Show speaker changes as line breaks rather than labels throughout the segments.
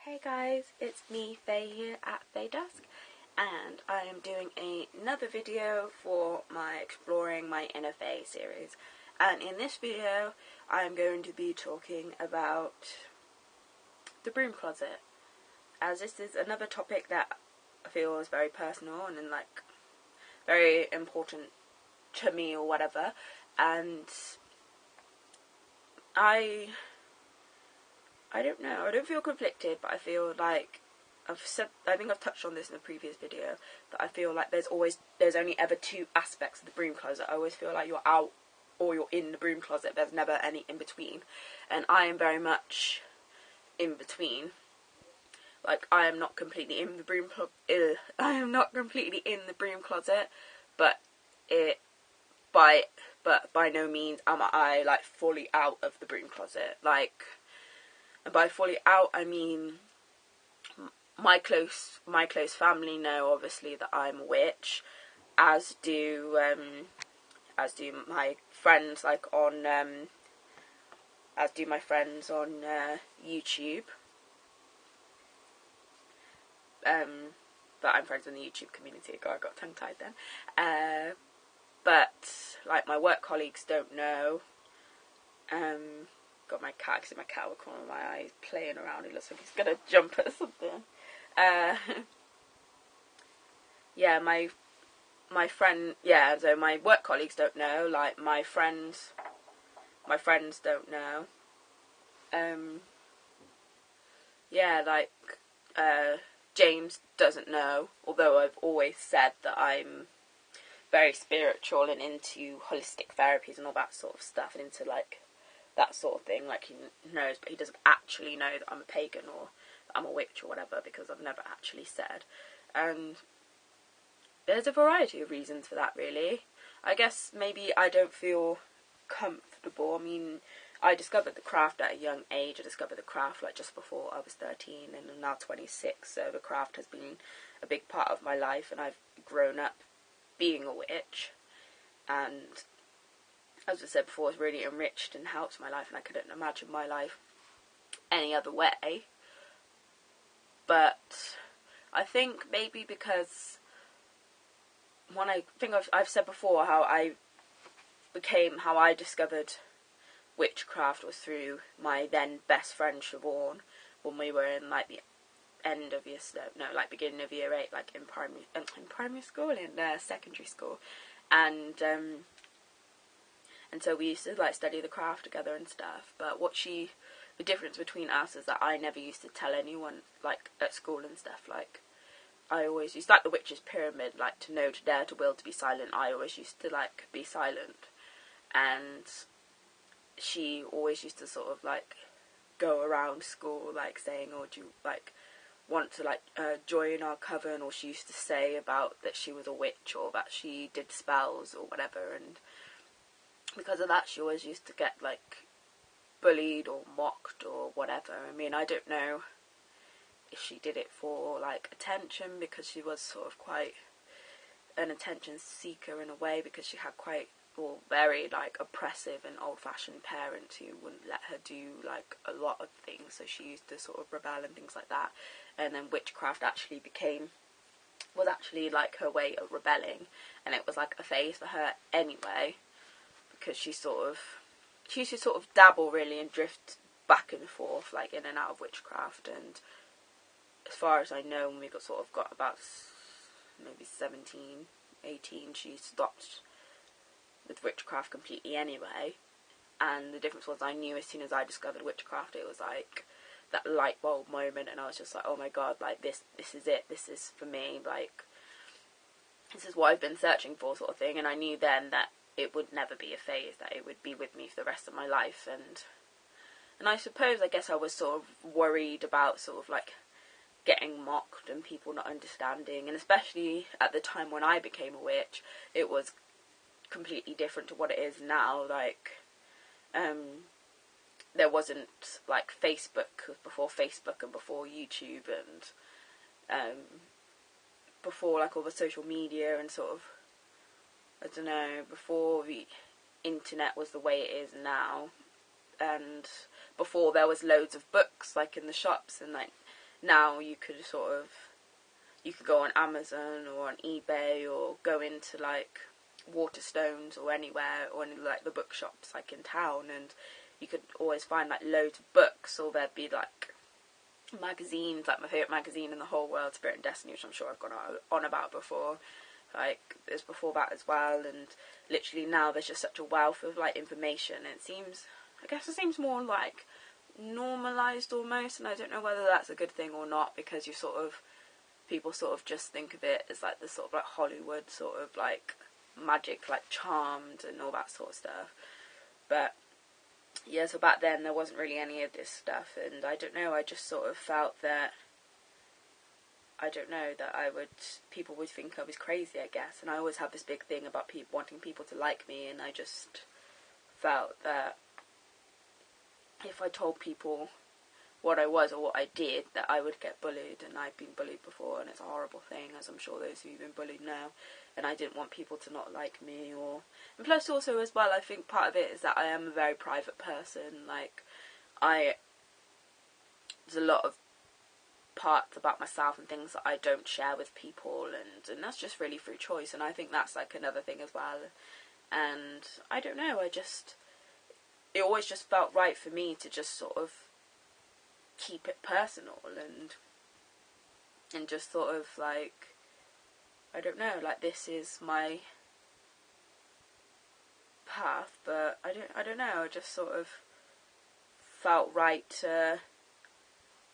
Hey guys, it's me, Faye here at Faye Dusk, and I am doing another video for my Exploring My Inner Fae series. And in this video, I am going to be talking about the broom closet, as this is another topic that I feel is very personal and very important to me or whatever. And I don't know, I don't feel conflicted, but I feel like I think I've touched on this in a previous video, that I feel like there's only ever two aspects of the broom closet. I always feel like you're out or you're in the broom closet. There's never any in between, and I am very much in between. Like, I am not completely in the broom closet, but by no means am I like fully out of the broom closet. Like, and by fully out, I mean my close family know obviously that I'm a witch, as do my friends on YouTube. But I'm friends in the YouTube community. God, I got tongue tied then. But like, my work colleagues don't know. Got my cat, because my cat will corner my eyes playing around. He looks like he's gonna jump at something. Yeah, my friend. Yeah, so my work colleagues don't know. Like, my friends don't know. Yeah, like James doesn't know. Although I've always said that I'm very spiritual and into holistic therapies and all that sort of stuff, and into like that sort of thing. Like, he knows, but he doesn't actually know that I'm a pagan or that I'm a witch or whatever, because I've never actually said. And there's a variety of reasons for that, really. I guess maybe I don't feel comfortable. I mean, I discovered the craft at a young age. I discovered the craft like just before I was 13, and I'm now 26, so the craft has been a big part of my life, and I've grown up being a witch, and as I said before, it's really enriched and helped my life, and I couldn't imagine my life any other way. But I think maybe because I've said before how I discovered witchcraft was through my then best friend Siobhan, when we were in like the beginning of year 8, like in primary school, in secondary school, and so we used to like study the craft together and stuff. But the difference between us is that I never used to tell anyone, like at school and stuff. Like, I always used, like the witch's pyramid, like to know, to dare, to will, to be silent. I always used to like be silent, and she always used to sort of like go around school like saying, "Oh, do you like want to like join our coven?" Or she used to say about that she was a witch, or that she did spells or whatever. And because of that, she always used to get like bullied or mocked or whatever. I mean, I don't know if she did it for like attention, because she was sort of quite an attention seeker in a way, because she had very like oppressive and old-fashioned parents who wouldn't let her do like a lot of things, so she used to sort of rebel and things like that. And then witchcraft was actually like her way of rebelling, and it was like a phase for her anyway, because she used to sort of dabble really and drift back and forth like in and out of witchcraft. And as far as I know, when we got about maybe 17, 18, she stopped with witchcraft completely anyway. And the difference was, I knew as soon as I discovered witchcraft, it was like that light bulb moment, and I was just like, oh my god, like this is it, this is for me, like this is what I've been searching for, sort of thing. And I knew then that it would never be a phase, that it would be with me for the rest of my life. And I guess I was sort of worried about sort of like getting mocked and people not understanding, and especially at the time when I became a witch, it was completely different to what it is now. Like, there wasn't like Facebook and before YouTube, and before like all the social media, and sort of, I don't know, before the internet was the way it is now, and before there was loads of books like in the shops, and like now you could go on Amazon or on eBay or go into like Waterstones or anywhere, or in like the bookshops like in town, and you could always find like loads of books, or there'd be like magazines, like my favourite magazine in the whole world, Spirit and Destiny, which I'm sure I've gone on about before. Like, there's before that as well, and literally now there's just such a wealth of like information, and it seems more like normalised almost, and I don't know whether that's a good thing or not, because people sort of just think of it as like the sort of like Hollywood sort of like magic, like Charmed and all that sort of stuff. But yeah, so back then there wasn't really any of this stuff, and I don't know, I just sort of felt that, people would think I was crazy, I guess, and I always had this big thing about wanting people to like me, and I just felt that if I told people what I was or what I did, that I would get bullied, and I've been bullied before, and it's a horrible thing, as I'm sure those who've been bullied know, and I didn't want people to not like me, and plus also as well, I think part of it is that I am a very private person, like, there's a lot of parts about myself and things that I don't share with people, and that's just really through choice, and I think that's like another thing as well, and I don't know, it always just felt right for me to just sort of keep it personal, and just sort of like, I don't know, like, this is my path, but I don't know, I just sort of felt right to,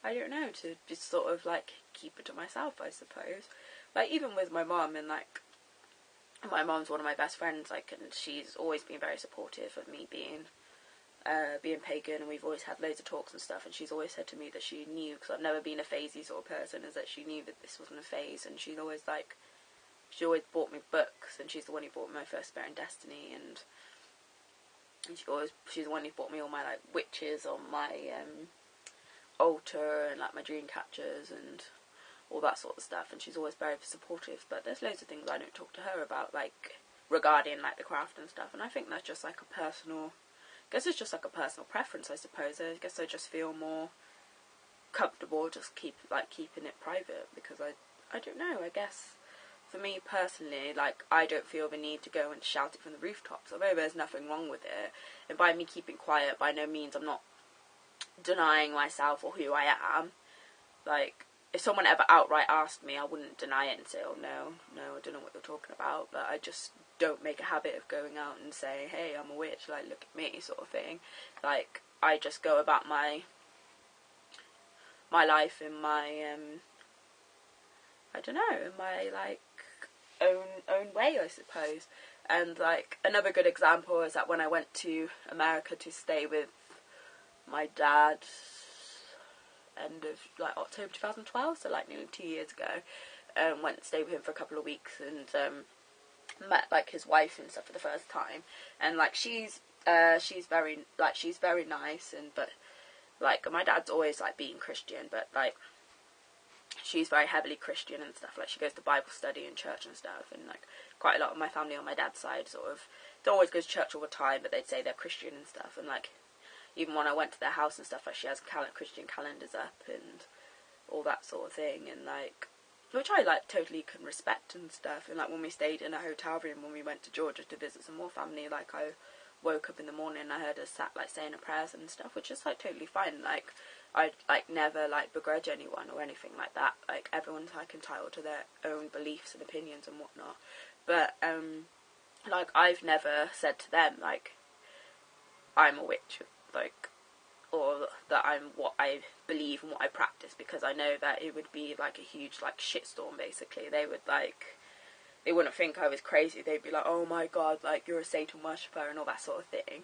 I don't know, to just sort of like keep it to myself, I suppose. Like, even with my mum, and like, my mum's one of my best friends, like, and she's always been very supportive of me being pagan, and we've always had loads of talks and stuff, and she's always said to me that she knew, because I've never been a phasey sort of person, is that she knew that this wasn't a phase, and she always bought me books, and she's the one who bought me my first Spirit and Destiny, and she's the one who bought me all my like witches on my altar, and like my dream catchers and all that sort of stuff, and she's always very supportive. But there's loads of things I don't talk to her about, like regarding like the craft and stuff, and I think that's just like a personal, I guess it's just like a personal preference, I suppose. I guess I just feel more comfortable just keeping it private, because I don't know, I guess for me personally, like, I don't feel the need to go and shout it from the rooftops, although there's nothing wrong with it, and by me keeping quiet, by no means I'm not denying myself or who I am. Like, if someone ever outright asked me, I wouldn't deny it and say, oh no, I don't know what you're talking about, but I just don't make a habit of going out and saying, hey, I'm a witch, like, look at me, sort of thing. Like, I just go about my life in my, I don't know, in my, like, own way, I suppose. And, like, another good example is that when I went to America to stay with my dad, end of like October 2012, so like nearly 2 years ago, went and stayed with him for a couple of weeks, and met like his wife and stuff for the first time, and like she's very nice, and but like my dad's always like being Christian, but like she's very heavily Christian and stuff, like she goes to Bible study and church and stuff, and like quite a lot of my family on my dad's side sort of don't always go to church all the time, but they'd say they're Christian and stuff, and like even when I went to their house and stuff, like she has Christian calendars up and all that sort of thing, and like, which I like totally can respect and stuff. And like when we stayed in a hotel room when we went to Georgia to visit some more family, like I woke up in the morning and I heard her sat like saying her prayers and stuff, which is like totally fine. Like I like never like begrudge anyone or anything like that. Like everyone's like entitled to their own beliefs and opinions and whatnot. But like I've never said to them like I'm a witch, like, or that I'm what I believe and what I practice, because I know that it would be like a huge like shitstorm. Basically, they wouldn't think I was crazy. They'd be like, oh my god, like you're a Satan worshipper and all that sort of thing.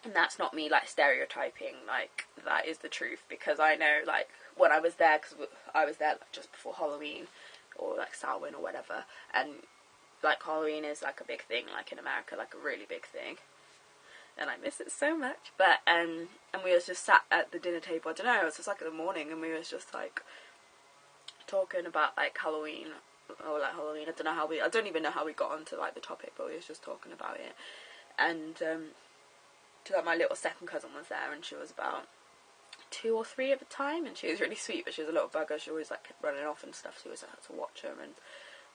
And that's not me like stereotyping, like that is the truth, because I know like when I was there, because I was there like just before Halloween or like Samhain or whatever, and like Halloween is like a big thing like in America, like a really big thing. And I miss it so much. But, and we was just sat at the dinner table, I don't know, it was just like in the morning, and we was just like talking about like Halloween, or like Halloween, I don't even know how we got onto like the topic, but we was just talking about it. And, so like my little second cousin was there, and she was about 2 or 3 at the time, and she was really sweet, but she was a little bugger. She always like kept running off and stuff, so we always had to watch her. And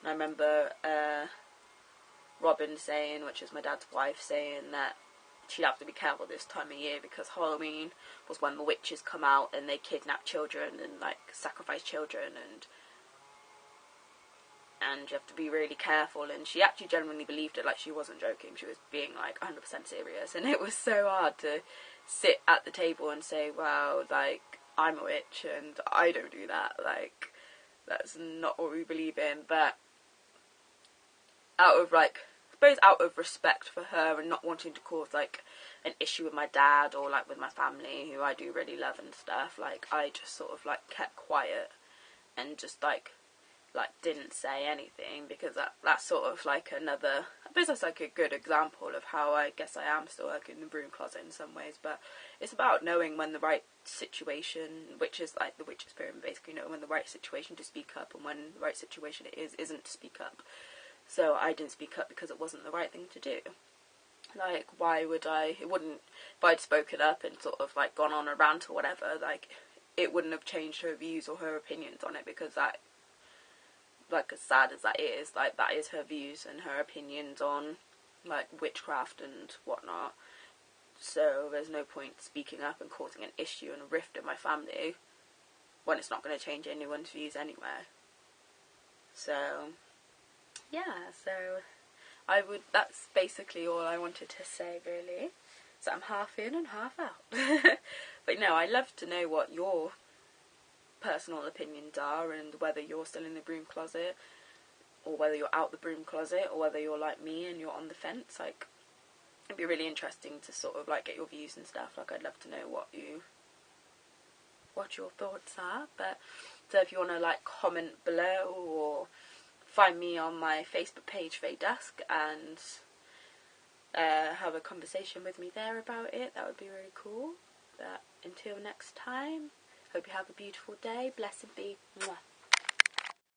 I remember Robin saying, which is my dad's wife, saying that she'd have to be careful this time of year because Halloween was when the witches come out and they kidnap children and like sacrifice children, and you have to be really careful. And she actually genuinely believed it, like she wasn't joking, she was being like 100% serious. And it was so hard to sit at the table and say, well, like, I'm a witch and I don't do that, like, that's not what we believe in. But out of like, I suppose out of respect for her and not wanting to cause like an issue with my dad or like with my family, who I do really love and stuff, like I just sort of like kept quiet and just like didn't say anything, because that's sort of like another, I suppose that's like a good example of how I guess I am still like in the broom closet in some ways. But it's about knowing when the right situation, which is like the witch's pyramid, basically knowing when the right situation to speak up and when the right situation isn't to speak up. So I didn't speak up because it wasn't the right thing to do. Like, why would I? It wouldn't, if I'd spoken up and sort of like gone on a rant or whatever, like it wouldn't have changed her views or her opinions on it, because that, like, as sad as that is, like that is her views and her opinions on like witchcraft and whatnot. So there's no point speaking up and causing an issue and a rift in my family when it's not going to change anyone's views anyway. So yeah, so that's basically all I wanted to say, really. So I'm half in and half out. But no, I'd love to know what your personal opinions are, and whether you're still in the broom closet, or whether you're out the broom closet, or whether you're like me and you're on the fence. Like, it'd be really interesting to sort of like get your views and stuff. Like, I'd love to know what your thoughts are. But so if you want to like comment below, or find me on my Facebook page, Fae Dusk, and have a conversation with me there about it, that would be really cool. But until next time, hope you have a beautiful day. Blessed be. Mwah.